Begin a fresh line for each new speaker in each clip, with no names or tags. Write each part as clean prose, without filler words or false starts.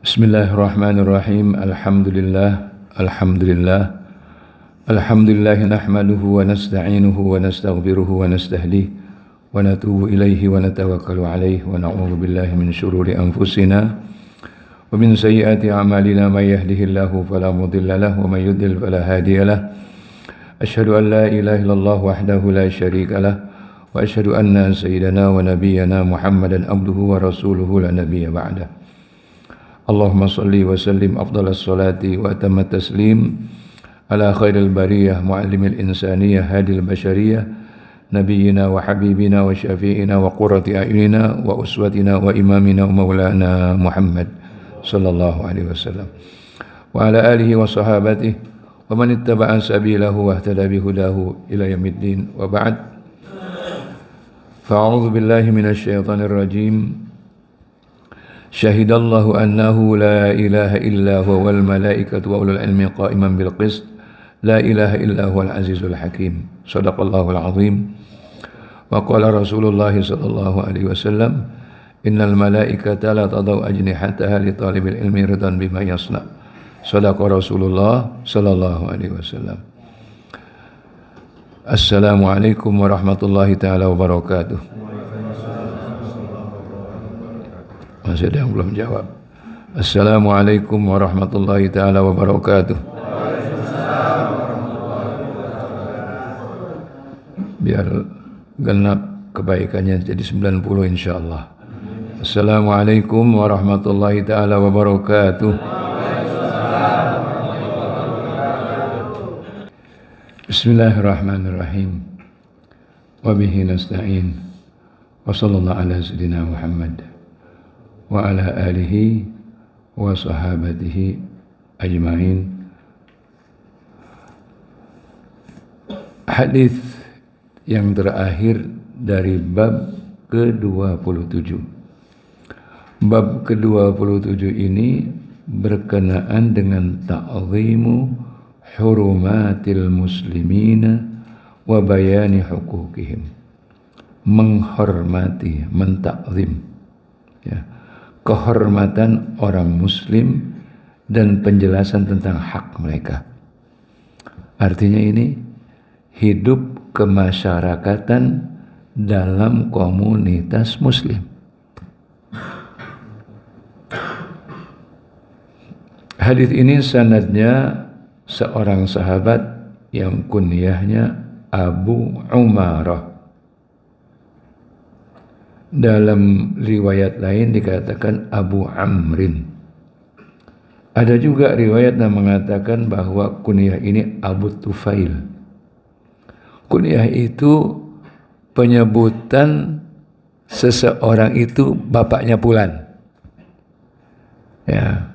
Bismillahirrahmanirrahim. Alhamdulillah. Alhamdulillah nahmaduhu wa nasta'inuhu wa nastaghfiruhu wa nastahdihi wa natubu ilaihi wa natawakkalu alaihi wa na'udzu billahi min syururi anfusina wa min sayyiati a'malina may yahdihillahu fala mudilla lahu wa may yudlil fala hadiya lahu. Asyhadu an la ilaha illallah wahdahu la syarika lahu wa asyhadu anna sayyidana wa nabiyyana Muhammadan abduhu wa rasuluhu la nabiyya ba'dah. Allahumma salli wa sallim afdalas salati wa atammat taslim ala khairil bariyah muallimil insaniyah hadil bashariyah nabiyyina wa habibina wa syafi'ina wa qurrati a'yunina wa uswatina wa imamina wa maulana Muhammad sallallahu alaihi wasallam wa ala alihi wa sahabatihi wa man ittaba'a sabilahu wa ihtada bihudahu ila yaumiddin wa ba'd. Fa'a'udzu billahi minasy syaithanir rajim. Syahidallahu annahu la ilaha illa huwa wal malaikatu wa ulul ilmi qa'iman bil qist. La ilaha illa huwal azizul hakim. Shadaqallahul azim. Wa qala Rasulullah sallallahu alaihi wasallam, innal malaikata la tadau ajnihataha li talibil ilmi ridan bima yasna. Shadaqa Rasulullah sallallahu alaihi wasallam. Assalamualaikum warahmatullahi taala wabarakatuh. Masih ada yang belum jawab. Assalamualaikum warahmatullahi taala wabarakatuh. Biar genap kebaikannya jadi 90 insyaallah. Assalamualaikum warahmatullahi taala wabarakatuh. Bismillahirrahmanirrahim. Wa bihi nasta'in. Wa sallallahu ala sayyidina Muhammad wa ala alihi wa sahabatihi ajma'in. Hadis yang terakhir dari bab ke-27. Bab ke-27 ini berkenaan dengan ta'zimu hurumatil muslimina wa bayani hukukihim. Menghormati, mentakzim, ya, kehormatan orang muslim dan penjelasan tentang hak mereka. Artinya ini hidup kemasyarakatan dalam komunitas muslim. Hadis ini sanadnya seorang sahabat yang kunyahnya Abu Umarah. Dalam riwayat lain dikatakan Abu Amrin. Ada juga riwayat yang mengatakan bahwa kunyah ini Abu Tufail. Kunyah itu penyebutan seseorang itu bapaknya Fulan. Ya,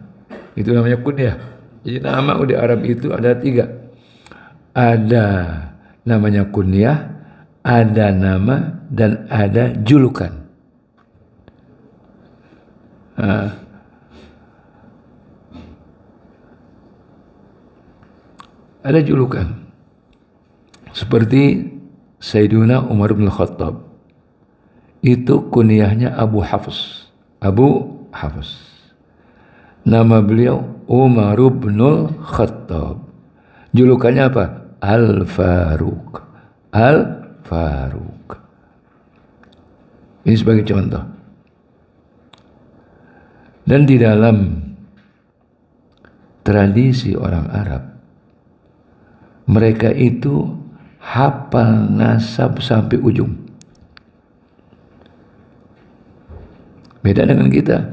itu namanya kunyah. Jadi nama di Arab itu ada 3. Ada namanya kunyah, ada nama, dan ada julukan. Ada julukan seperti Sayyiduna Umar bin Khattab, itu kunyahnya Abu Hafs. Nama beliau Umar bin Khattab. Julukannya apa? Al-Faruq. Ini sebagai contoh. Dan di dalam tradisi orang Arab, mereka itu hafal nasab sampai ujung. Beda dengan kita.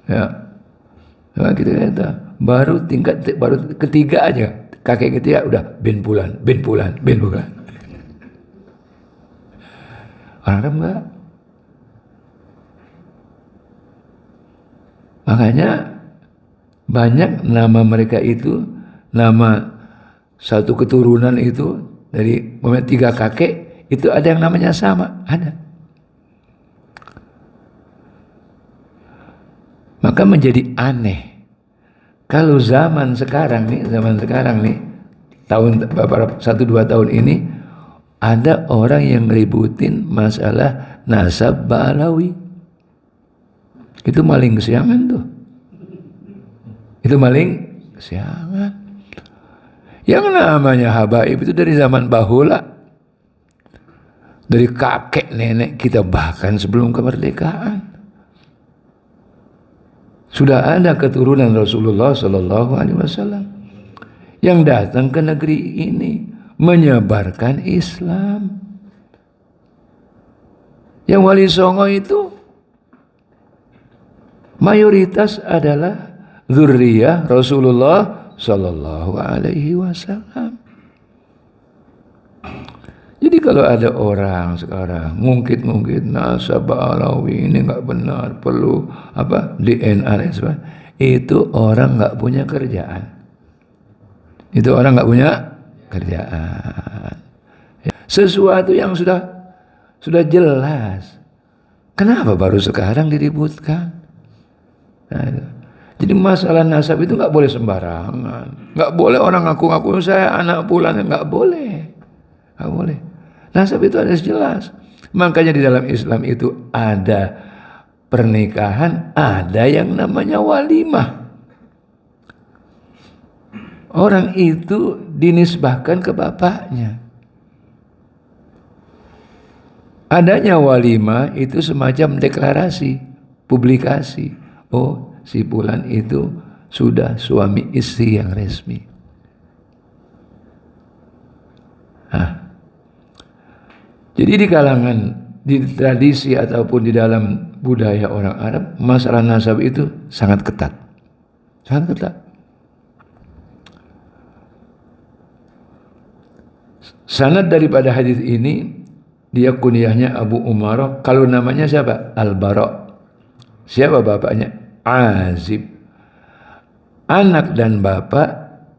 Ya. Nah, kita kata baru ketiga aja. Kakek ketiga udah bin Fulan. Orang Arab enggak. Makanya banyak nama mereka itu, nama satu keturunan itu dari 3 kakek itu ada yang namanya sama, ada. Maka menjadi aneh kalau zaman sekarang nih, tahun 1-2 tahun ini ada orang yang ributin masalah nasab Ba'alawi. Itu maling kesiangan tuh. Itu maling kesiangan. Yang namanya habaib itu dari zaman bahula, dari kakek nenek kita, bahkan sebelum kemerdekaan sudah ada keturunan Rasulullah Sallallahu Alaihi Wasallam yang datang ke negeri ini menyebarkan Islam. Yang Wali Songo itu mayoritas adalah zurriyah Rasulullah Sallallahu Alaihi Wasallam. Jadi kalau ada orang sekarang ngungkit-ngungkit nasabah Alawi ini nggak benar, perlu apa DNA dan sebagainya, itu orang nggak punya kerjaan. Itu orang nggak punya kerjaan. Sesuatu yang sudah jelas, kenapa baru sekarang diributkan? Nah, jadi masalah nasab itu nggak boleh sembarangan, nggak boleh orang ngaku-ngaku saya anak fulan, nggak boleh, nggak boleh. Nasab itu harus jelas. Makanya di dalam Islam itu ada pernikahan, ada yang namanya walimah. Orang itu dinisbahkan ke bapaknya. Adanya walimah itu semacam deklarasi, publikasi. Oh, si fulan itu sudah suami istri yang resmi. Jadi di kalangan, di tradisi ataupun di dalam budaya orang Arab, masalah nasab itu sangat ketat. Sangat ketat. Sanad daripada hadis ini, dia kunyahnya Abu Umarah. Kalau namanya siapa? Al-Bara. Siapa bapaknya? Azib. Anak dan bapak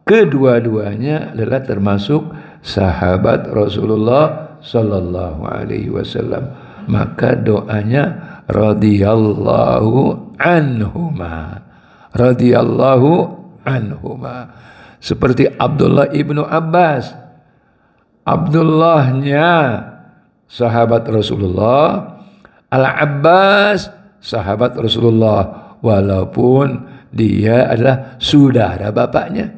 kedua-duanya adalah termasuk sahabat Rasulullah Sallallahu Alaihi Wasallam. Maka doanya radhiyallahu anhuma, radhiyallahu anhuma. Seperti Abdullah ibnu Abbas, Abdullahnya sahabat Rasulullah, Al-Abbas sahabat Rasulullah, walaupun dia adalah saudara bapaknya.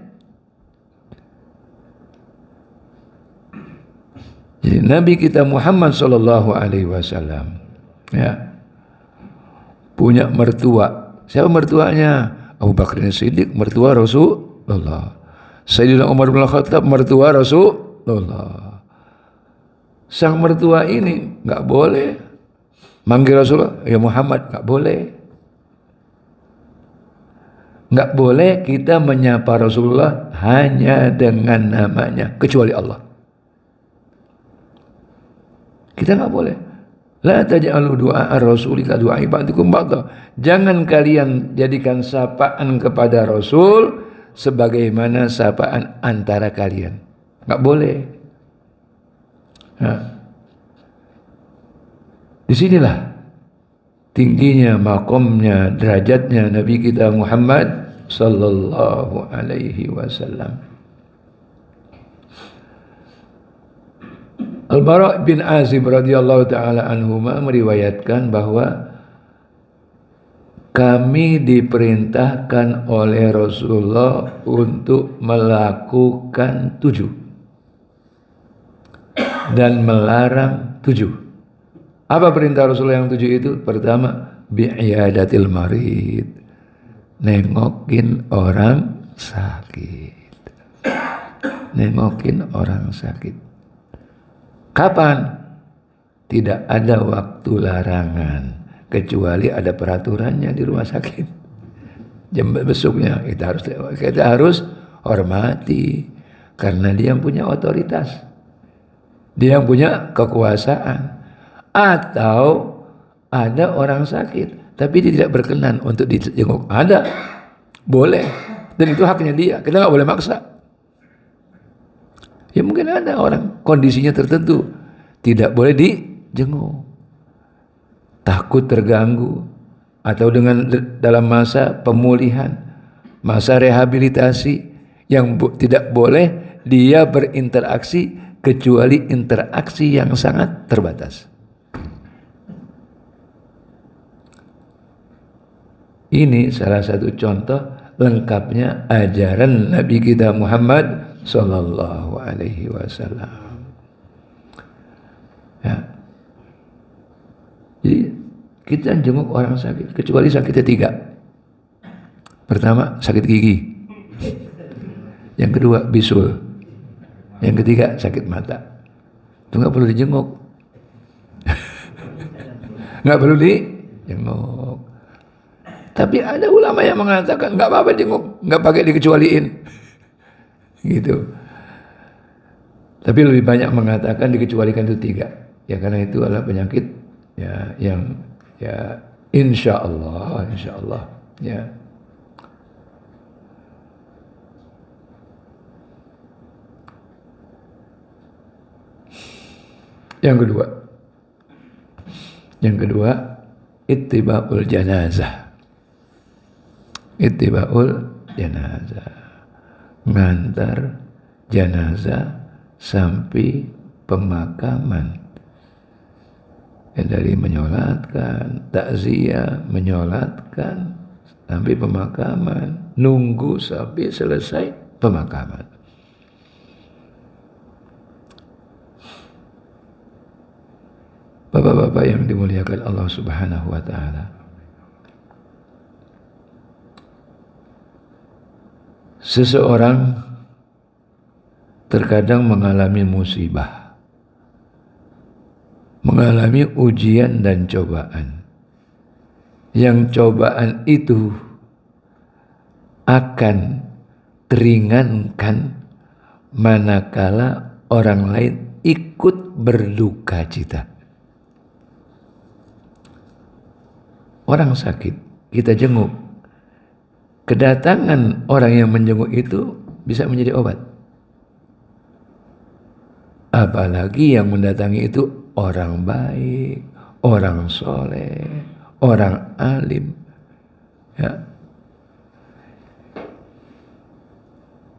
Jadi Nabi kita Muhammad Sallallahu Alaihi Wasallam ya punya mertua. Siapa mertuanya? Abu Bakar Siddiq, mertua Rasulullah. Sayyidina Umar bin Khattab, mertua Rasulullah. Sang mertua ini nggak boleh manggil Rasulullah ya Muhammad, nggak boleh. Nggak boleh kita menyapa Rasulullah hanya dengan namanya, kecuali Allah. Kita nggak boleh. La taj'alu du'a ar-rasuli ka du'a ibadikum ba'da. Jangan kalian jadikan sapaan kepada Rasul sebagaimana sapaan antara kalian. Nggak boleh. Nah, disinilah tingginya makomnya, derajatnya Nabi kita Muhammad Sallallahu Alaihi Wasallam. Al-Bara bin Azib radhiyallahu ta'ala anhuma meriwayatkan bahwa kami diperintahkan oleh Rasulullah untuk melakukan 7 dan melarang 7. Apa perintah Rasulullah yang 7 itu? Pertama, bi'iyadatil marid, nengokin orang sakit. Nengokin orang sakit. Kapan? Tidak ada waktu larangan, kecuali ada peraturannya di rumah sakit. Jam besoknya kita harus hormati, karena dia yang punya otoritas, dia yang punya kekuasaan. Atau ada orang sakit tapi dia tidak berkenan untuk dijenguk, ada, boleh, dan itu haknya dia, kita nggak boleh maksa. Ya mungkin ada orang kondisinya tertentu tidak boleh dijenguk, takut terganggu, atau dalam masa pemulihan, masa rehabilitasi, yang tidak boleh dia berinteraksi kecuali interaksi yang sangat terbatas. Ini salah satu contoh lengkapnya ajaran Nabi kita Muhammad sallallahu alaihi wasallam. Ya. Jadi kita jenguk orang sakit kecuali sakitnya 3. Pertama sakit gigi, yang kedua bisul, yang ketiga sakit mata. Itu nggak perlu dijenguk. Nggak perlu dijenguk. Tapi ada ulama yang mengatakan nggak apa-apa jenguk, nggak pakai dikecualiin, gitu. Tapi lebih banyak mengatakan dikecualikan itu 3, ya karena itu adalah penyakit ya yang ya insya Allah ya. Yang kedua ittiba'ul janazah. Ngantar jenazah sampai pemakaman. Dari menyolatkan, takziah, menyolatkan sampai pemakaman, nunggu sampai selesai pemakaman. Bapak-bapak yang dimuliakan Allah Subhanahu wa taala. Seseorang terkadang mengalami musibah, mengalami ujian dan cobaan. Yang cobaan itu akan teringankan manakala orang lain ikut berduka cita. Orang sakit, kita jenguk. Kedatangan orang yang menjenguk itu bisa menjadi obat. Apalagi yang mendatangi itu orang baik, orang soleh, orang alim. Ya.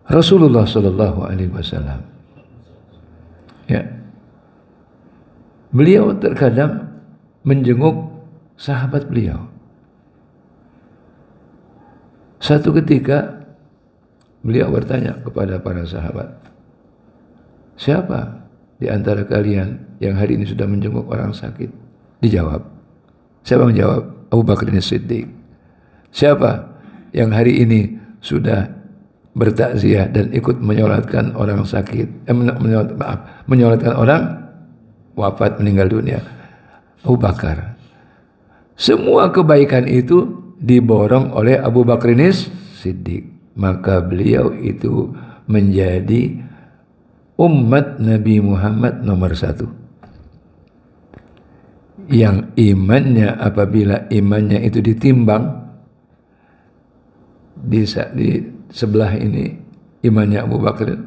Rasulullah Shallallahu Alaihi Wasallam, ya, beliau terkadang menjenguk sahabat beliau. Satu ketika beliau bertanya kepada para sahabat, siapa di antara kalian yang hari ini sudah menjenguk orang sakit? Dijawab. Siapa yang menjawab? Abu Bakar As-Siddiq. Siapa yang hari ini sudah bertakziah dan ikut menyolatkan orang sakit? Menyolatkan orang wafat meninggal dunia? Abu Bakar. Semua kebaikan itu diborong oleh Abu Bakar Siddiq. Maka beliau itu menjadi umat Nabi Muhammad nomor 1. Yang imannya, apabila imannya itu ditimbang, di sebelah ini imannya Abu Bakar,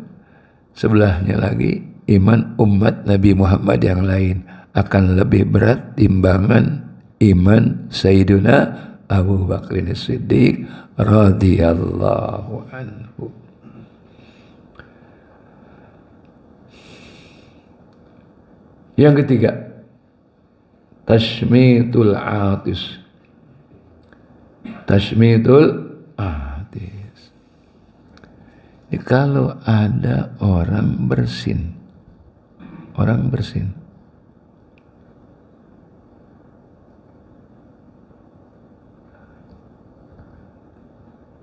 sebelahnya lagi iman umat Nabi Muhammad yang lain, akan lebih berat timbangan iman Sayyiduna Abu Bakar As-Siddiq radhiyallahu anhu. Yang ketiga, tashmitul atis. Jadi kalau ada orang bersin,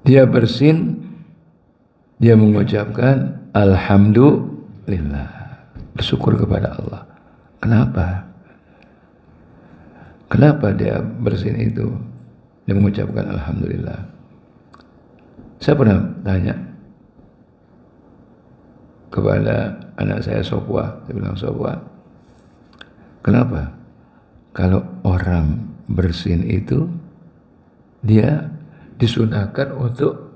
dia bersin, dia mengucapkan alhamdulillah, bersyukur kepada Allah. Kenapa dia bersin itu? Dia mengucapkan alhamdulillah. Saya pernah tanya kepada anak saya Sopwa, saya bilang, Sopwa, kenapa kalau orang bersin itu dia disunahkan untuk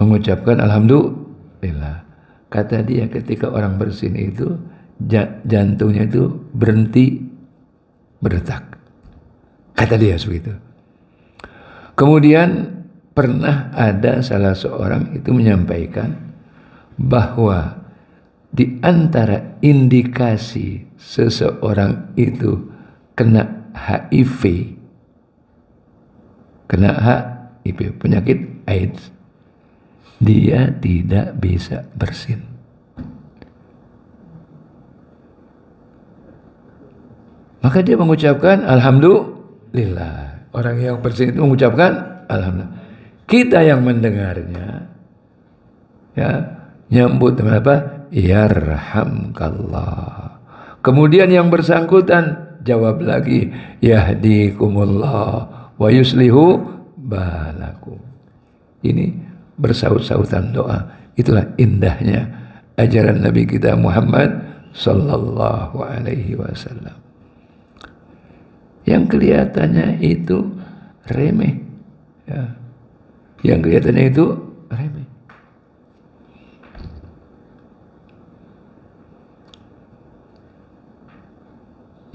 mengucapkan alhamdulillah? Kata dia, ketika orang bersin itu jantungnya itu berhenti berdetak. Kata dia begitu. Kemudian pernah ada salah seorang itu menyampaikan bahwa di antara indikasi seseorang itu kena HIV HIV, penyakit AIDS, dia tidak bisa bersin. Maka dia mengucapkan alhamdulillah. Orang yang bersin itu mengucapkan alhamdulillah. Kita yang mendengarnya ya nyambut dengan apa? Yarhamkallah. Kemudian yang bersangkutan jawab lagi, yahdikumullah wa yuslihu balakum. Ini bersaut-sautan doa. Itulah indahnya ajaran Nabi kita Muhammad sallallahu alaihi wasallam. Yang kelihatannya itu remeh, ya. Yang kelihatannya itu remeh.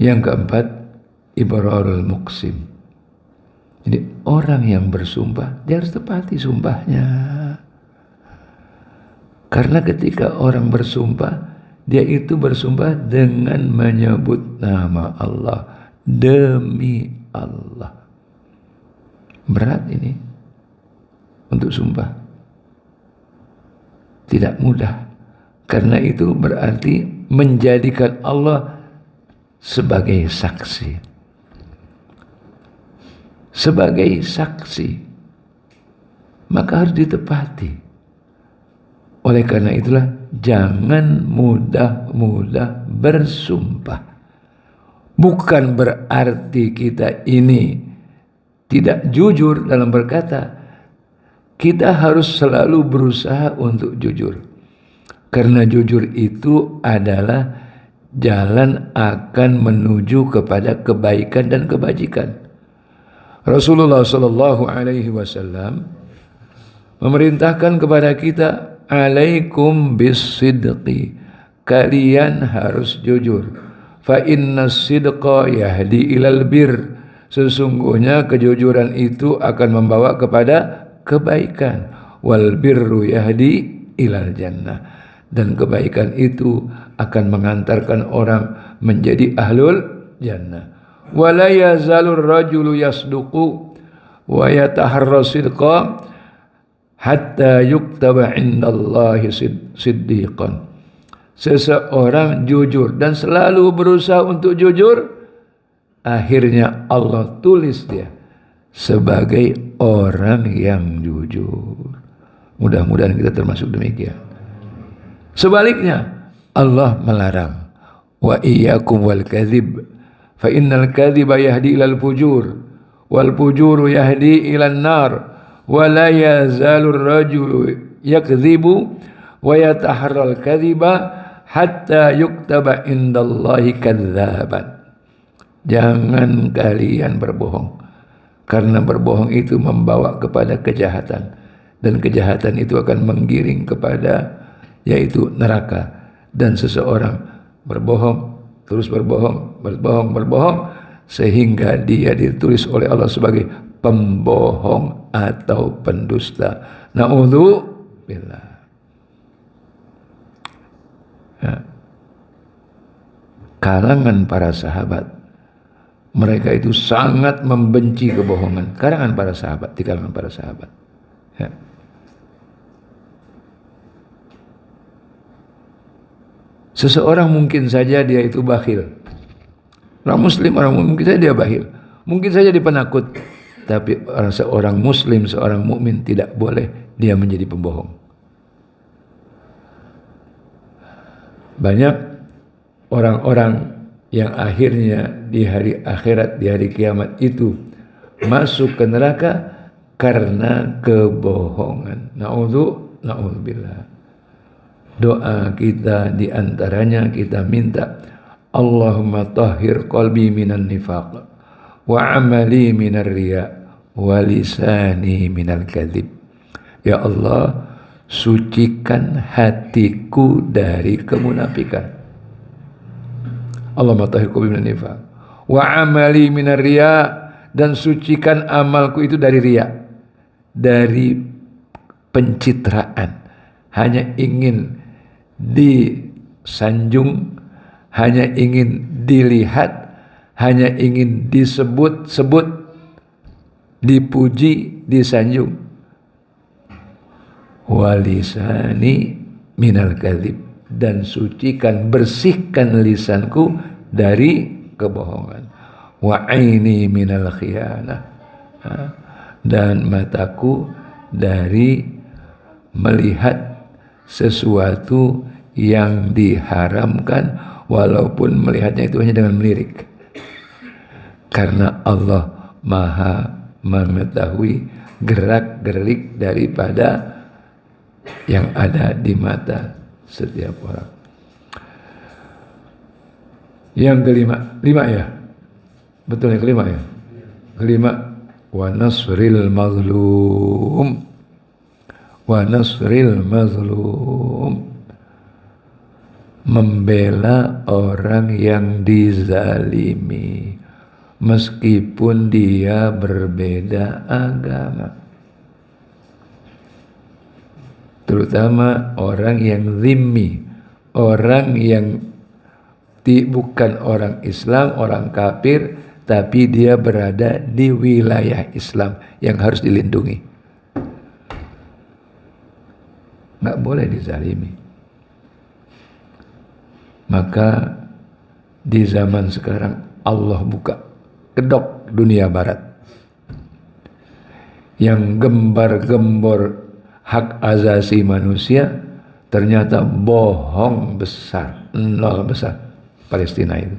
Yang keempat, ibrarul muqsim. Jadi orang yang bersumpah, dia harus tepati sumpahnya. Karena ketika orang bersumpah, dia itu bersumpah dengan menyebut nama Allah. Demi Allah. Berat ini untuk sumpah. Tidak mudah. Karena itu berarti menjadikan Allah sebagai saksi. Sebagai saksi. Maka harus ditepati. Oleh karena itulah jangan mudah-mudah bersumpah. Bukan berarti kita ini tidak jujur dalam berkata. Kita harus selalu berusaha untuk jujur. Karena jujur itu adalah jalan akan menuju kepada kebaikan dan kebajikan. Rasulullah sallallahu alaihi wasallam memerintahkan kepada kita, alaikum bisidqi. Kalian harus jujur. Fa inna sidqa yahdi ilal bir. Sesungguhnya kejujuran itu akan membawa kepada kebaikan. Wal birru yahdi ilal jannah. Dan kebaikan itu akan mengantarkan orang menjadi ahlul jannah. Wala yazalur rajulu yasduqu wa yataharra sidqa hatta yuktaba indallahi siddiqan. Seseorang jujur dan selalu berusaha untuk jujur, akhirnya Allah tulis dia sebagai orang yang jujur. Mudah-mudahan kita termasuk demikian. Sebaliknya, Allah melarang, wa iyyakum wal kadzib fa innal kadziba yahdi ilal fujur wal fujuru yahdi ilan nar wa la yazalur rajulu yakdzibu wa yataharral kadziba hatta yuktaba indallahi kadzaban. Jangan kalian berbohong, karena berbohong itu membawa kepada kejahatan, dan kejahatan itu akan menggiring kepada yaitu neraka. Dan seseorang berbohong, terus berbohong sehingga dia ditulis oleh Allah sebagai pembohong atau pendusta. Na'udzubillah. Ya. Kalangan para sahabat, mereka itu sangat membenci kebohongan. Kalangan para sahabat, di kalangan para sahabat. Ya. Seseorang mungkin saja dia itu bakhil. Orang muslim, orang mungkin saja dia bakhil. Mungkin saja dia penakut. Tapi seorang muslim, seorang mukmin tidak boleh dia menjadi pembohong. Banyak orang-orang yang akhirnya di hari akhirat, di hari kiamat itu masuk ke neraka karena kebohongan. Na'udzubillah. Doa kita diantaranya kita minta, Allahumma tahhir qalbi minan nifaq wa amali minar riya wa lisani minal kadzib. Ya Allah, sucikan hatiku dari kemunafikan. Allahumma tahhir qalbi minan nifaq wa amali minar riya, dan sucikan amalku itu dari riya, dari pencitraan, hanya ingin disanjung, hanya ingin dilihat, hanya ingin disebut-sebut. dipuji, disanjung. Walisani minal kadzib, dan sucikan, bersihkan lisanku dari kebohongan. Wa aini minal khiyanah, dan mataku dari melihat sesuatu yang diharamkan, walaupun melihatnya itu hanya dengan melirik, karena Allah maha mengetahui gerak-gerik daripada yang ada di mata setiap orang. Yang kelima ya, betul yang kelima ya. Kelima, wa nasril mazlum, wa nasril mazlum, membela orang yang dizalimi meskipun dia berbeda agama, terutama orang yang zimmi, orang yang bukan orang Islam, orang kafir, tapi dia berada di wilayah Islam yang harus dilindungi. Nggak boleh dizalimi. Maka di zaman sekarang Allah buka kedok dunia barat yang gembar-gembor hak asasi manusia, ternyata bohong besar, nol besar. Palestina itu.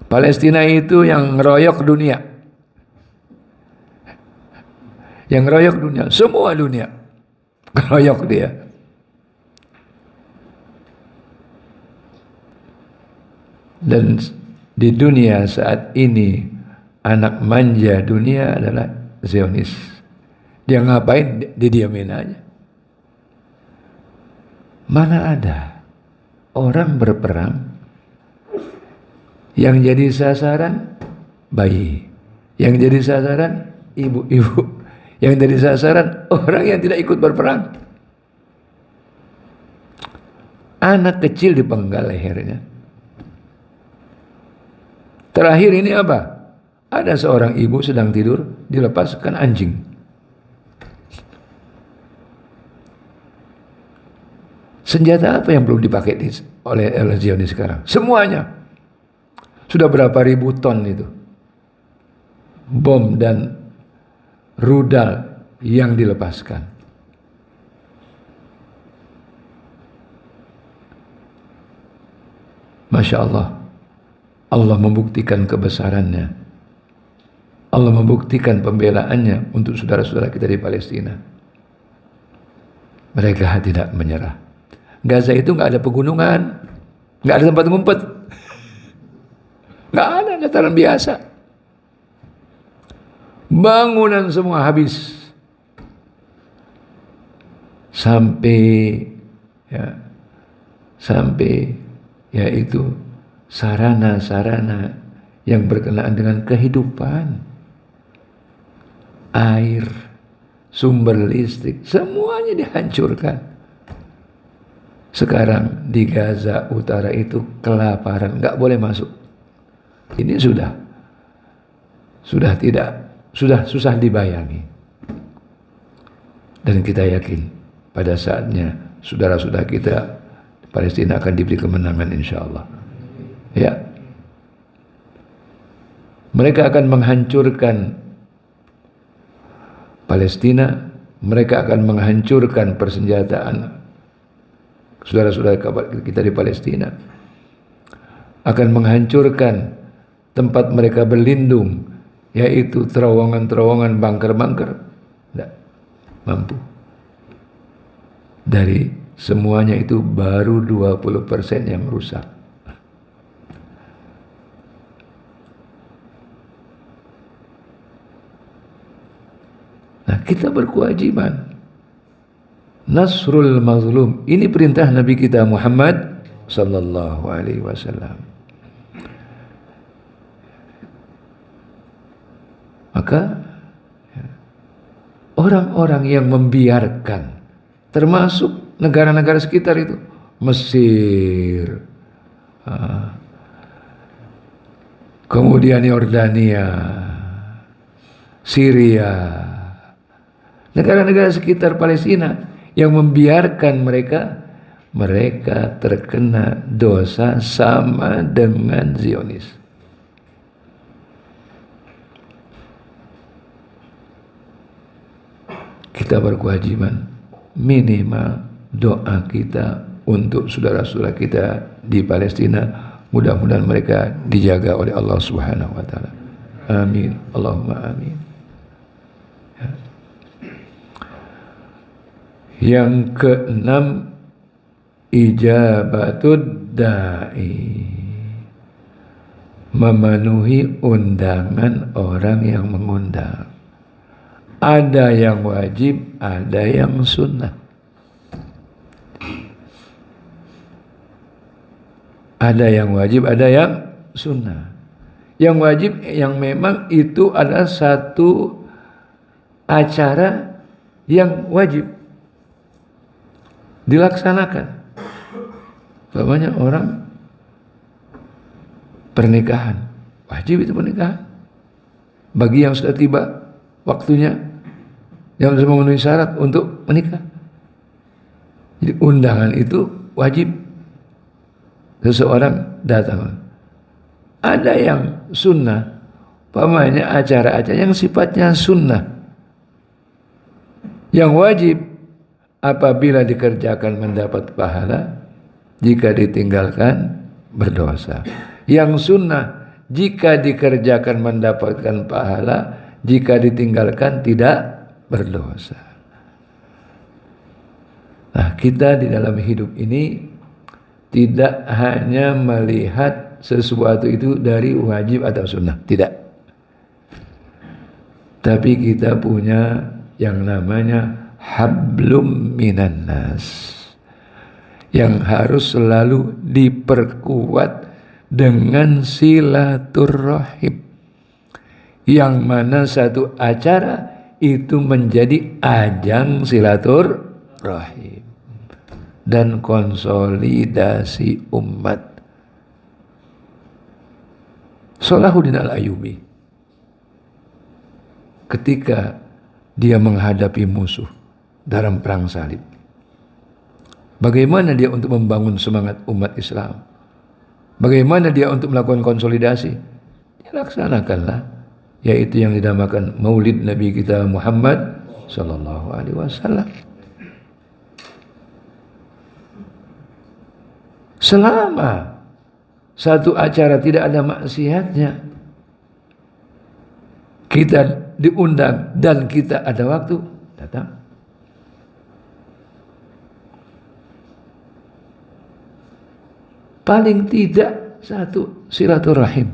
Palestina itu yang ngeroyok dunia. Yang ngeroyok dunia, semua dunia ngeroyok dia. Dan di dunia saat ini anak manja dunia adalah Zionis. Dia ngapain? Didiamin aja. Mana ada orang berperang yang jadi sasaran bayi, yang jadi sasaran ibu-ibu, yang jadi sasaran orang yang tidak ikut berperang. Anak kecil dipenggal lehernya. Terakhir ini apa? Ada seorang ibu sedang tidur, dilepaskan anjing. Senjata apa yang belum dipakai oleh Zionis sekarang? Semuanya. Sudah berapa ribu ton itu bom dan rudal yang dilepaskan. Masya Allah. Allah membuktikan kebesarannya. Allah membuktikan pembelaannya untuk saudara-saudara kita di Palestina. Mereka tidak menyerah. Gaza itu nggak ada pegunungan, nggak ada tempat ngumpet, nggak ada, dataran biasa. Bangunan semua habis, sampai itu sarana-sarana yang berkenaan dengan kehidupan, air, sumber listrik, semuanya dihancurkan. Sekarang di Gaza Utara itu kelaparan, nggak boleh masuk. Ini sudah susah dibayangi. Dan kita yakin pada saatnya saudara-saudara kita Palestina akan diberi kemenangan insya Allah. Ya, mereka akan menghancurkan Palestina, mereka akan menghancurkan persenjataan saudara-saudara kita di Palestina, akan menghancurkan tempat mereka berlindung, yaitu terowongan-terowongan, bunker-bunker. Tidak mampu. Dari semuanya itu baru 20% yang rusak. Nah, kita berkewajiban nasrul mazlum. Ini perintah Nabi kita Muhammad sallallahu alaihi wasallam. Maka orang-orang yang membiarkan, termasuk negara-negara sekitar itu, Mesir, kemudian Yordania, Syria, negara-negara sekitar Palestina yang membiarkan mereka terkena dosa sama dengan Zionis. Kita berkewajiban minimal doa kita untuk saudara-saudara kita di Palestina, mudah-mudahan mereka dijaga oleh Allah Subhanahu wa taala. Amin. Allahumma amin. Ya. Yang keenam, ijabatud da'i, memenuhi undangan orang yang mengundang. Ada yang wajib, ada yang sunnah. Ada yang wajib, ada yang sunnah. Yang wajib yang memang itu adalah satu acara yang wajib dilaksanakan. Banyak orang pernikahan, wajib itu pernikahan. Bagi yang sudah tiba waktunya, yang sudah memenuhi syarat untuk menikah. Jadi undangan itu wajib seseorang datang. Ada yang sunnah, pamannya acara-acara yang sifatnya sunnah. Yang wajib apabila dikerjakan mendapat pahala, jika ditinggalkan berdosa. Yang sunnah jika dikerjakan mendapatkan pahala, jika ditinggalkan tidak berdosa. Nah, kita di dalam hidup ini tidak hanya melihat sesuatu itu dari wajib atau sunnah, tidak. Tapi kita punya yang namanya hablum minan nas, yang harus selalu diperkuat dengan silaturrahim, yang mana satu acara itu menjadi ajang silaturrahim dan konsolidasi umat. Salahuddin Al-Ayyubi ketika dia menghadapi musuh dalam perang salib, bagaimana dia untuk membangun semangat umat Islam? Bagaimana dia untuk melakukan konsolidasi? Dia laksanakanlah, yaitu yang dinamakan Maulid Nabi kita Muhammad sallallahu alaihi wasallam. Selama satu acara tidak ada maksiatnya, kita diundang dan kita ada waktu, datang. Paling tidak satu silaturahim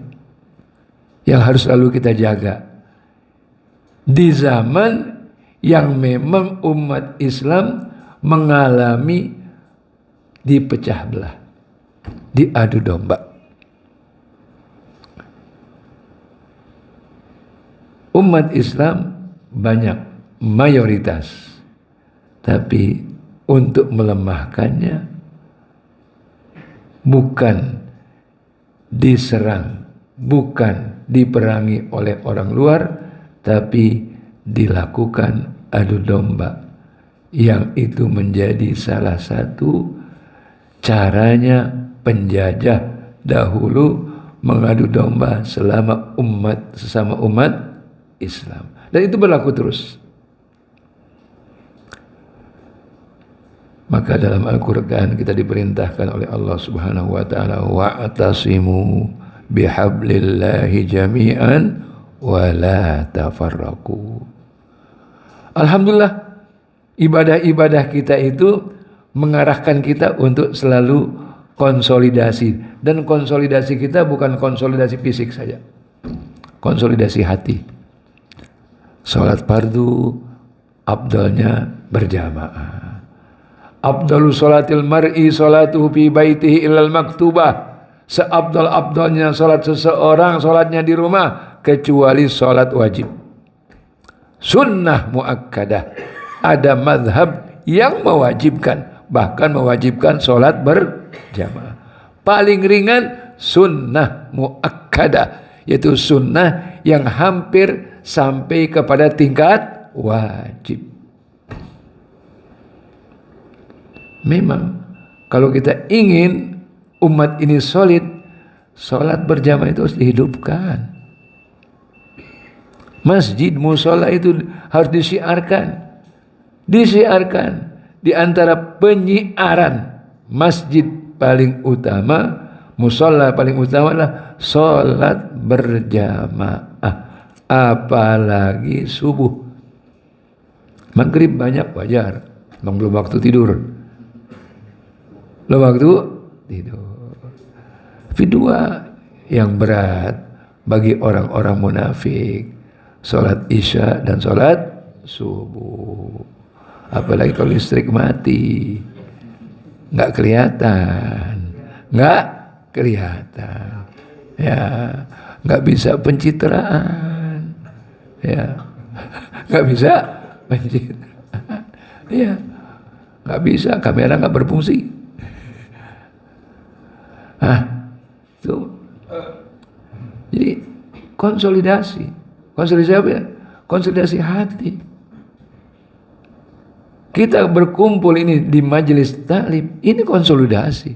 yang harus selalu kita jaga di zaman yang memang umat Islam mengalami dipecah belah, diadu domba. Umat Islam banyak, mayoritas, tapi untuk melemahkannya bukan diserang, bukan diperangi oleh orang luar, tapi dilakukan adu domba, yang itu menjadi salah satu caranya penjajah dahulu mengadu domba selama sesama umat Islam, dan itu berlaku terus. Maka dalam Al-Quran kita diperintahkan oleh Allah Subhanahu wa ta'ala, wa'tasimu bihablillahi jami'an wa la tafarraqu. Alhamdulillah, ibadah-ibadah kita itu mengarahkan kita untuk selalu konsolidasi, dan konsolidasi kita bukan konsolidasi fisik saja, konsolidasi hati. Salat fardu afdalnya berjamaah. Afdalu salatil mar'i salatuhu fi baitihi illal maktubah. Seabdal-abdalnya salat seseorang salatnya di rumah kecuali salat wajib. Sunnah muakkadah. Ada mazhab yang mewajibkan, bahkan mewajibkan salat berjamaah. Paling ringan sunnah muakkadah, yaitu sunnah yang hampir sampai kepada tingkat wajib. Memang kalau kita ingin umat ini solid, sholat berjamaah itu harus dihidupkan. Masjid, musola itu harus disiarkan. Disiarkan di antara penyiaran masjid paling utama, musola paling utama adalah sholat berjamaah. Apalagi subuh. Maghrib banyak wajar, belum waktu tidur. Belum waktu tidur. Tapi dua yang berat bagi orang-orang munafik, sholat isya dan sholat subuh. Apalagi kalau listrik mati, nggak kelihatan, ya, nggak bisa pencitraan, ya, nggak bisa pencitraan, ya, nggak bisa, kamera nggak berfungsi. Tuh. Jadi konsolidasi apa ya? Konsolidasi hati. Kita berkumpul ini di majelis taklim, ini konsolidasi.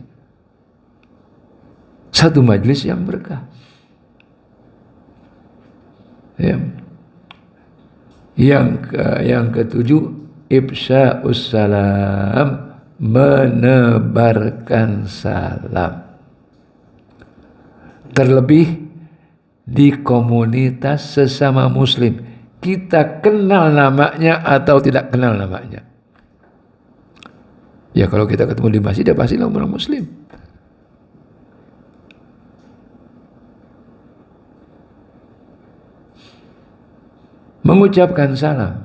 Satu majelis yang berkah. Ya. Yang ketujuh, ifsya'us salam, menebarkan salam. Terlebih di komunitas sesama muslim, kita kenal namanya atau tidak kenal namanya. Ya kalau kita ketemu di masjid, ya pasti orang muslim. Mengucapkan salam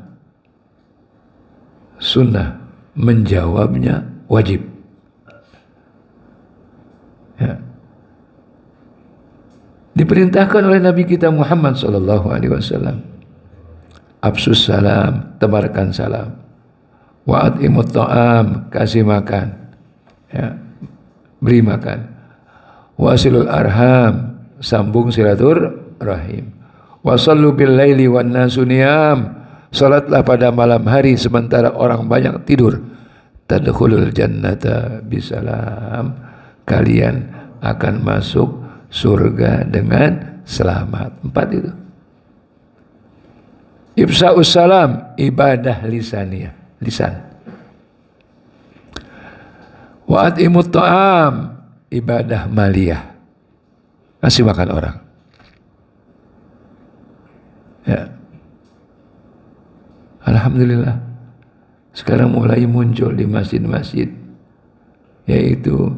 sunnah, menjawabnya wajib. Ya. Diperintahkan oleh Nabi kita Muhammad SAW. Afsus salam, tebarkan salam. Wa'atimut ta'am, kasih makan, ya, beri makan. Wasilul arham, sambung silaturahim. Wasallu bil laili wan nasu niyam, salatlah pada malam hari sementara orang banyak tidur. Tadkhulul jannata bisalam, kalian akan masuk surga dengan selamat. 4 itu. Ifsa'us salam, ibadah lisaniyah, lisan. Wa'atimut ta'am, ibadah maliyah, kasih makan orang. Ya. Alhamdulillah, sekarang mulai muncul di masjid-masjid, yaitu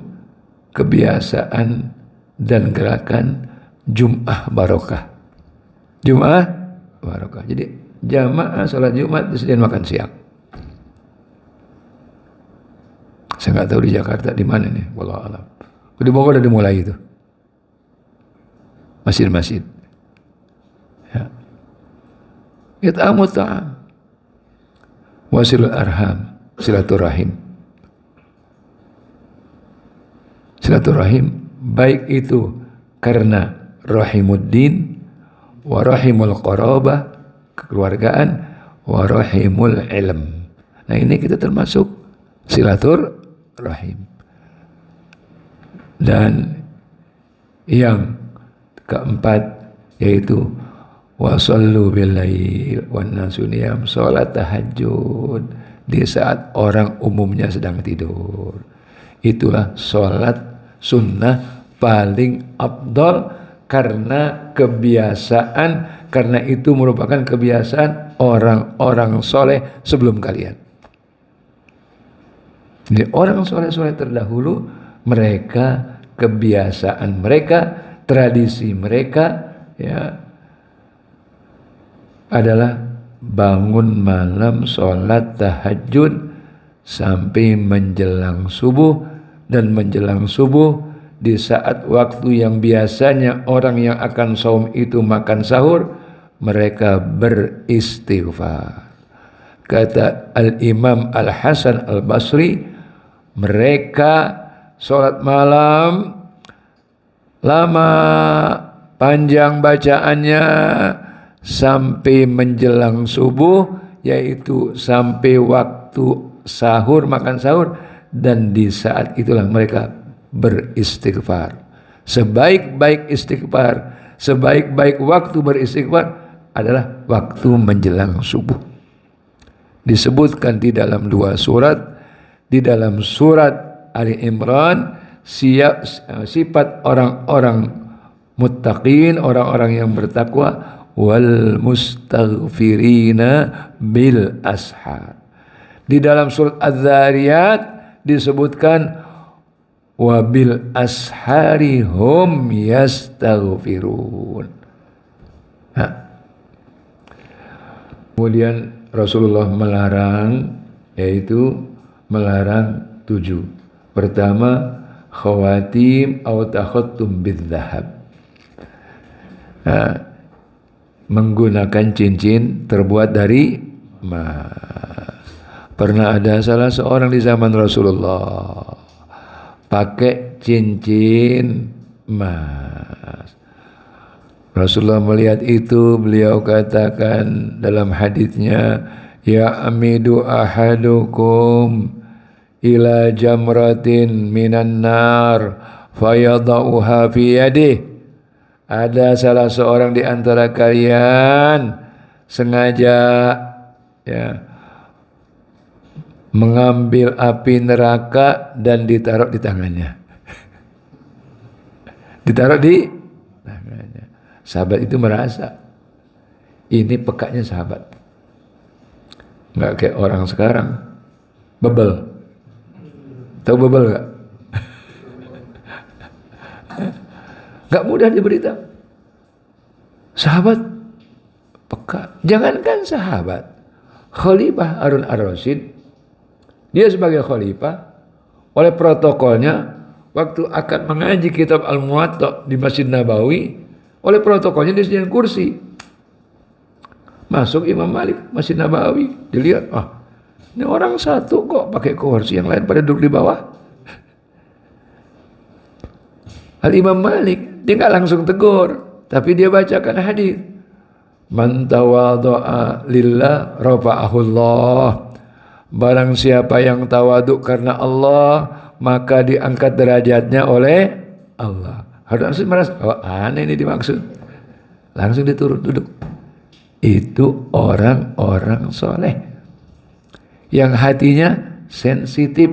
kebiasaan dan gerakan Jum'ah Barokah. Jum'ah Barokah. Jadi jamaah sholat Jumat disediakan makan siang. Saya nggak tahu di Jakarta di mana nih, wallahu alam. Di Bogor udah dimulai itu. Masjid-masjid. Ya. It'amut ta'am. Wasilul arham, silaturahim. Silaturahim baik itu karena rahimuddin wa rahimul qarabah, kekeluargaan, wa rahimul ilm. Nah ini kita termasuk silaturahim. Dan yang keempat yaitu wasallu billail wan nasu niyam, salat tahajud di saat orang umumnya sedang tidur. Itulah salat sunnah paling afdal karena kebiasaan, karena itu merupakan kebiasaan orang-orang soleh sebelum kalian. Jadi orang soleh-soleh terdahulu, mereka kebiasaan mereka, tradisi mereka, ya, adalah bangun malam sholat tahajud sampai menjelang subuh, dan menjelang subuh di saat waktu yang biasanya orang yang akan saum itu makan sahur, mereka beristighfar. Kata Al-Imam Al-Hasan Al-Basri, mereka sholat malam lama, panjang bacaannya, sampai menjelang subuh, yaitu sampai waktu sahur, makan sahur, dan di saat itulah mereka beristighfar. Sebaik-baik istighfar, sebaik-baik waktu beristighfar adalah waktu menjelang subuh. Disebutkan di dalam 2 surat, di dalam surat Ali Imran, sifat orang-orang muttaqin, orang-orang yang bertakwa, wal mustaghfirina bil ashar. Di dalam surat Az-Zariyat disebutkan wabil ashari hum yastaghfirun. Kemudian Rasulullah melarang, yaitu melarang 7. Pertama, khawatim atau takhattum bidzahab. Menggunakan cincin terbuat dari emas. Pernah ada salah seorang di zaman Rasulullah pakai cincin emas. Rasulullah melihat itu, beliau katakan dalam hadisnya, ya amidu ahadukum ila jamratin minan nar fayadauha fi yadih. Ada salah seorang di antara kalian sengaja mengambil api neraka dan ditaruh di tangannya. Ditaruh di tangannya. Sahabat itu merasa ini pekatnya sahabat. Nggak kayak orang sekarang. Bebel. Tahu bebel nggak? Nggak mudah diberitahu. Sahabat peka. Jangankan sahabat, Khalifah Harun ar-Rasyid, dia sebagai khalifah, oleh protokolnya waktu akan mengaji kitab Al-Muwatta di Masjid Nabawi, oleh protokolnya disediakan kursi. Masuk Imam Malik Masjid Nabawi, dilihat, ini orang satu kok pakai kursi, yang lain pada duduk di bawah. Al-Imam Malik, dia nggak langsung tegur, tapi dia bacakan hadis. Man tawadha'a lillah rafa'ahullah. Barang siapa yang tawaduk karena Allah, maka diangkat derajatnya oleh Allah. Harus merasa, aneh ini dimaksud. Langsung diturun duduk. Itu orang-orang soleh yang hatinya sensitif,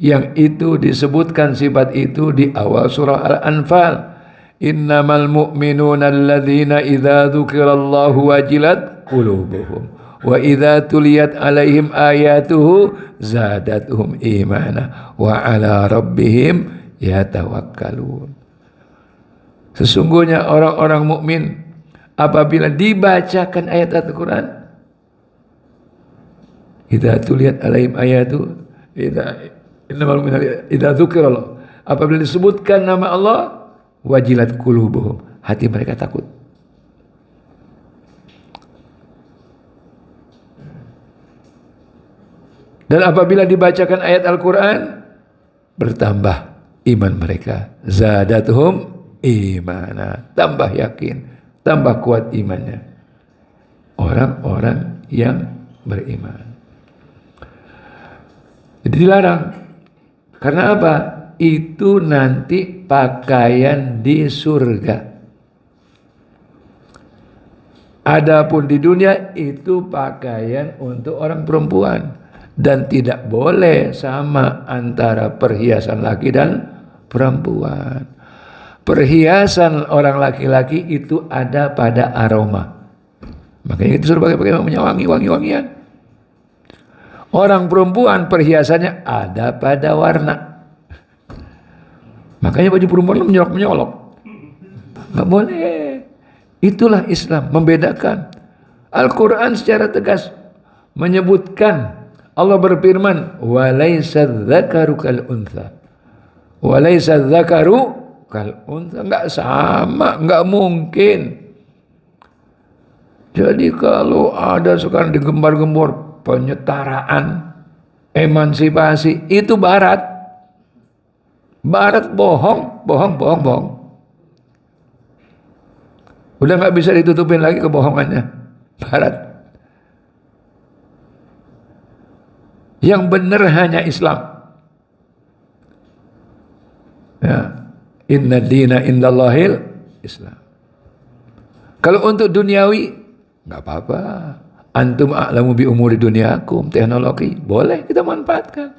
yang itu disebutkan sifat itu di awal surah Al-Anfal. Innamal mu'minuna alladzina idza dzukirallahu wajilat qulubuhum wa idza tuliyat alaihim ayatuhu zadatuhum imana wa ala rabbihim yatawakkalun. Sesungguhnya orang-orang mukmin apabila dibacakan ayat Al-Quran, idza tuliyat alaihim ayatuhu, innamal mu'minuna idza dzukirallahu, apabila disebutkan nama Allah, wajilat qulubuhum, hati mereka takut. Dan apabila dibacakan ayat Al-Quran, bertambah iman mereka. Zadatuhum imana, tambah yakin, tambah kuat imannya. Orang-orang yang beriman. Jadi dilarang. Karena apa? Itu nanti pakaian di surga. Adapun di dunia itu pakaian untuk orang perempuan. Dan tidak boleh sama antara perhiasan laki dan perempuan. Perhiasan orang laki-laki itu ada pada aroma. Makanya itu suruh pakai wangi-wangian. Orang perempuan perhiasannya ada pada warna. Makanya baju perempuan menyolok-menyolok. Nggak boleh. Itulah Islam, membedakan. Al-Quran secara tegas menyebutkan, Allah berfirman, walaysa dzakaru kal untha. Walaysa dzakaru kal untha. Enggak sama, enggak mungkin. Jadi kalau ada sekarang digembar-gembor penyetaraan, emansipasi, itu barat. Barat bohong. Udah nggak bisa ditutupin lagi kebohongannya. Barat. Yang benar hanya Islam. Ya. Inna dina indallahil Islam. Kalau untuk duniawi, nggak apa-apa. Antum a'lamu bi umuri dunyakum, teknologi boleh kita manfaatkan.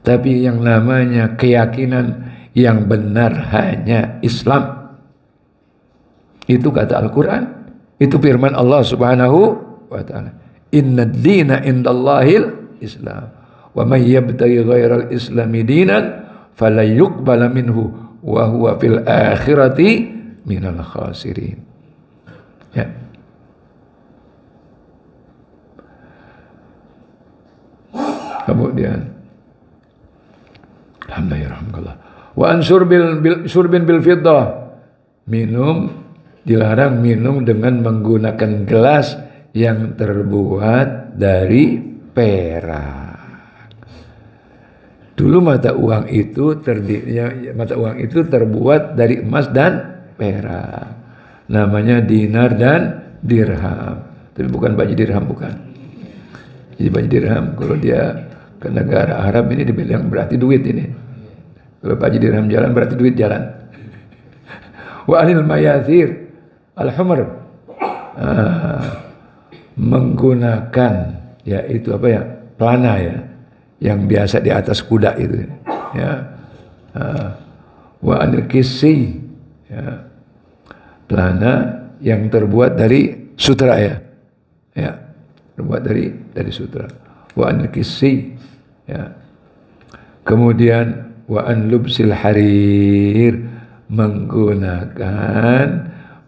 Tapi yang namanya keyakinan yang benar hanya Islam. Itu kata Al-Quran. Itu firman Allah Subhanahu wa ta'ala. Inna dina indallahil Islam. Wa man yabtaghi ghairal islami dinan fala yuqbala minhu wa huwa fil akhirati minal khasirin. Ya. Kemudian alhamdulillah. Wa an syurbin bil fiddah. Minum dilarang minum dengan menggunakan gelas yang terbuat dari perak. Dulu mata uang itu terbuat dari emas dan perak. Namanya dinar dan dirham. Tapi bukan baju dirham, bukan. Jadi baju dirham kalau dia ke negara Arab ini dibilang berarti duit ini. Kalau baju dirham jalan berarti duit jalan. Wa anil mayathir al-humr. Menggunakan yaitu apa ya? Pelana ya. Yang biasa di atas kuda itu ya. Wa anil kisi ya. Pelana yang terbuat dari sutra ya. Ya. Terbuat dari sutra. Wa anil kisi ya. Kemudian wa an lubsil harir, menggunakan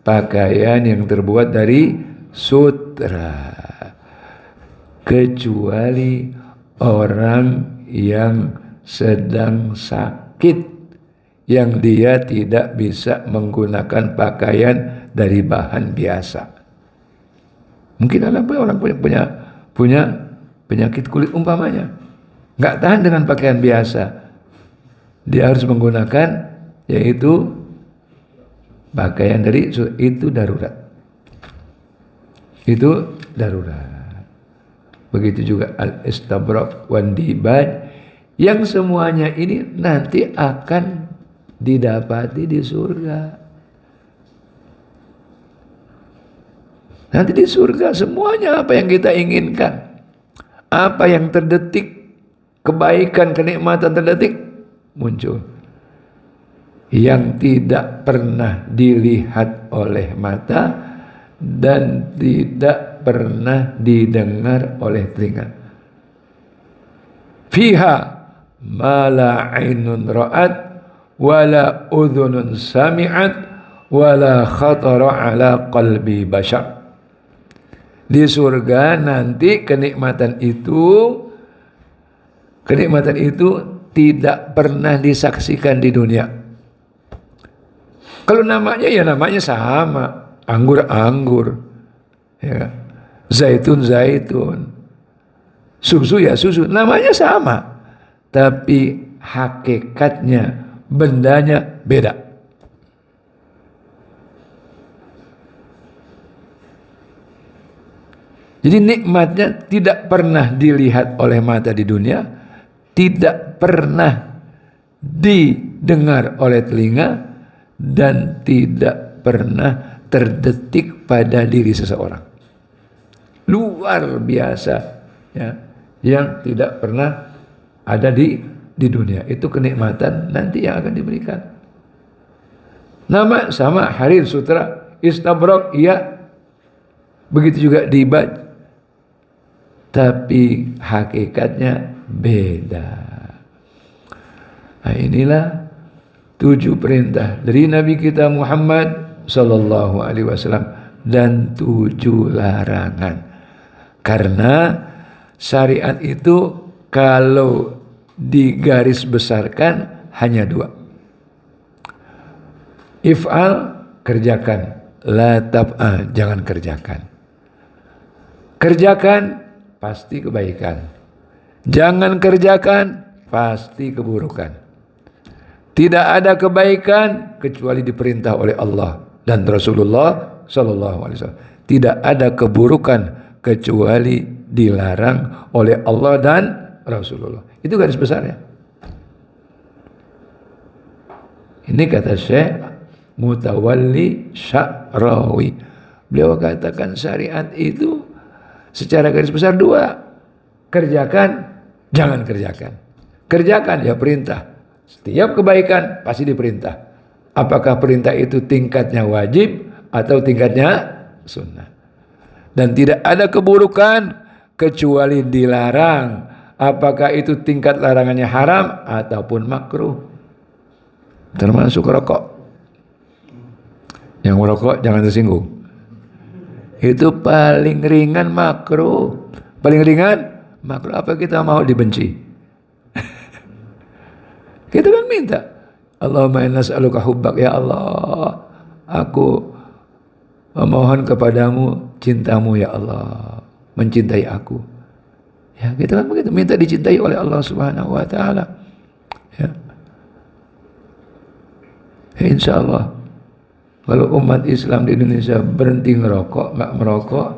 pakaian yang terbuat dari sutra, kecuali orang yang sedang sakit, yang dia tidak bisa menggunakan pakaian dari bahan biasa. Mungkin ada orang punya penyakit kulit umpamanya, nggak tahan dengan pakaian biasa, dia harus menggunakan yaitu pakaian dari itu darurat. Itu darurat. Begitu juga al-istabrak wan dibaj, yang semuanya ini nanti akan didapati di surga. Nanti di surga semuanya apa yang kita inginkan, apa yang terdetik, kebaikan, kenikmatan terdetik muncul. Yang tidak pernah dilihat oleh mata dan tidak pernah didengar oleh telinga. Fiha ma la ainun ra'at wa la udhunun sami'at wa la khatara ala qalbi bashar. Di surga nanti kenikmatan itu tidak pernah disaksikan di dunia. Kalau namanya ya namanya sama, anggur-anggur, ya, zaitun-zaitun, susu ya susu, namanya sama, tapi hakikatnya, bendanya beda. Jadi nikmatnya tidak pernah dilihat oleh mata di dunia, tidak pernah didengar oleh telinga, dan tidak pernah terdetik pada diri seseorang. Luar biasa ya, yang tidak pernah ada di dunia. Itu kenikmatan nanti yang akan diberikan. Nama sama, harir, sutra, istabrak, iya. Begitu juga dibaj. Tapi hakikatnya beda. Nah, inilah 7 perintah dari Nabi kita Muhammad sallallahu alaihi wasallam dan 7 larangan. Karena syariat itu kalau digaris besarkan hanya 2. If'al, kerjakan. La tab'a, jangan kerjakan. Kerjakan pasti kebaikan. Jangan kerjakan pasti keburukan. Tidak ada kebaikan kecuali diperintah oleh Allah. dan Rasulullah sallallahu alaihi wasallam. Tidak ada keburukan kecuali dilarang oleh Allah dan Rasulullah. Itu garis besarnya. Ini kata Syekh Mutawalli Sya'rawi. Beliau katakan syariat itu secara garis besar dua. Kerjakan, jangan kerjakan. Kerjakan ya perintah. Setiap kebaikan pasti diperintah. Apakah perintah itu tingkatnya wajib atau tingkatnya sunnah. Dan tidak ada keburukan kecuali dilarang. Apakah itu tingkat larangannya haram ataupun makruh. Termasuk rokok. Yang merokok jangan tersinggung. Itu paling ringan makruh. Paling ringan makruh. Apa kita mau dibenci? Kita kan minta. Allahumma inna nas'aluka hubbak. Ya Allah, aku memohon kepadamu cintamu ya Allah. Mencintai aku. Ya, kita kan begitu. Minta dicintai oleh Allah Subhanahu wa ta'ala. Ya. Insya Allah kalau umat Islam di Indonesia berhenti ngerokok, nggak merokok,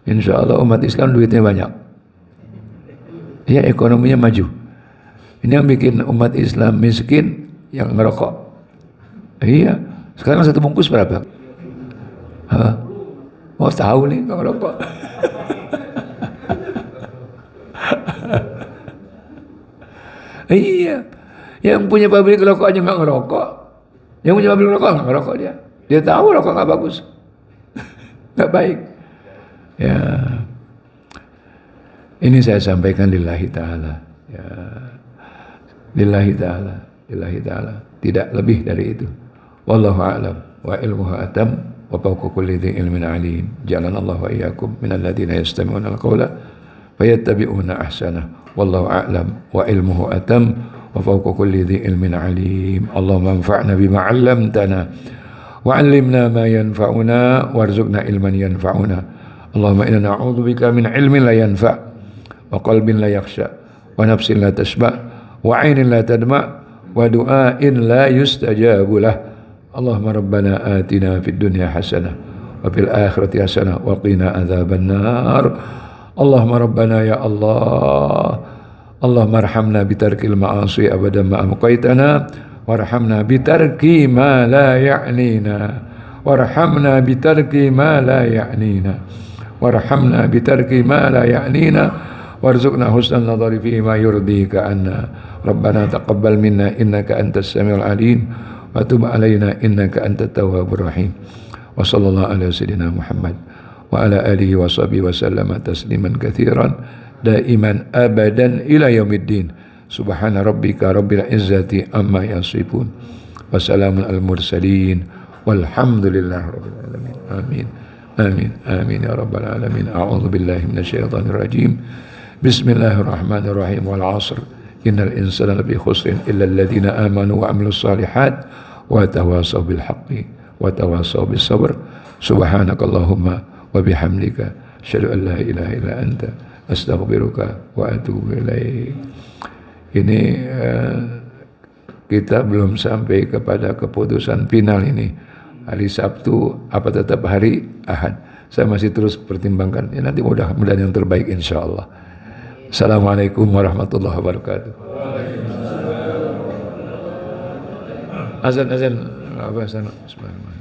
insya Allah umat Islam duitnya banyak. Ya, ekonominya maju. Ini yang bikin umat Islam miskin yang ngerokok. Iya, sekarang satu bungkus berapa? Hah? Mau tahu nih kalau ngerokok. Iya, yang punya pabrik rokok aja nggak ngerokok. Yang punya pabrik rokok nggak ngerokok dia. Dia tahu rokok nggak bagus, nggak baik. Ya, ini saya sampaikan lillahi ta'ala. Ya, lillahi ta'ala, lillahi ta'ala. Tidak lebih dari itu. Wallahu a'lam wa ilmuhu atam wa fawqa kulli dhi ilmin alim. Ja'alanallahu wa iyyakum minal ladzina yastami'una al-qawla fayattabi'una ahsanah. Wallahu a'lam wa ilmuhu atam wa fawqa kulli dhi ilmin alim. Allahumma anfa'na bima 'allamtana wa 'allimna ma yanfa'una warzuqna ilman yanfa'una. Allahumma inna na'udzubika min ilmin la yanfa' wa qalbin la yakhsha wa nafsin la tashba' wa 'ainin la tadma' wa du'ain la yustajabu lah. Allahumma rabbana atina fid dunya hasanah wa fil akhirati hasanah wa qina adzaban nar. Allahumma rabbana ya Allah, Allahumma arhamna bitarkil ma'asi abadan ma amqaitana warhamna bitarki ma la ya'nina warhamna bitarki ma la ya'nina warhamna bitarki ma la ya'nina warzuqna husnan nadhari fi ma yurdika anna. Rabbana taqabbal minna innaka antas samiul alim wa tub alaina innaka antat tawwabur rahim. Wa sallallahu ala sayyidina Muhammad wa ala alihi wa sahbihi wa sallama tasliman katsiran daiman abadan ila yaumiddin. Subhana rabbika rabbil izzati amma yasifun wa salamun al mursalin walhamdulillahi rabbil alamin. Amin. Amin. Amin ya rabbal alamin. A'udzu billahi minasyaitonir rajim. Bismillahirrahmanirrahim. Wal 'ashr innal insana lafi khusrin illa alladhina amanu wa 'amilus shalihat wa tawasaw bil haqqi wa tawasaw bis sabr. Subhanakallahumma wa bihamdika asyhadu an la ilaha illa anta astaghfiruka wa atubu ilaik. Ini kita belum sampai kepada keputusan final ini. Hari Sabtu apa tetap hari Ahad. Saya masih terus pertimbangkan. Ya, nanti mudah-mudahan yang terbaik insyaallah. Assalamualaikum warahmatullahi wabarakatuh. Azan apa azan? Bismillah.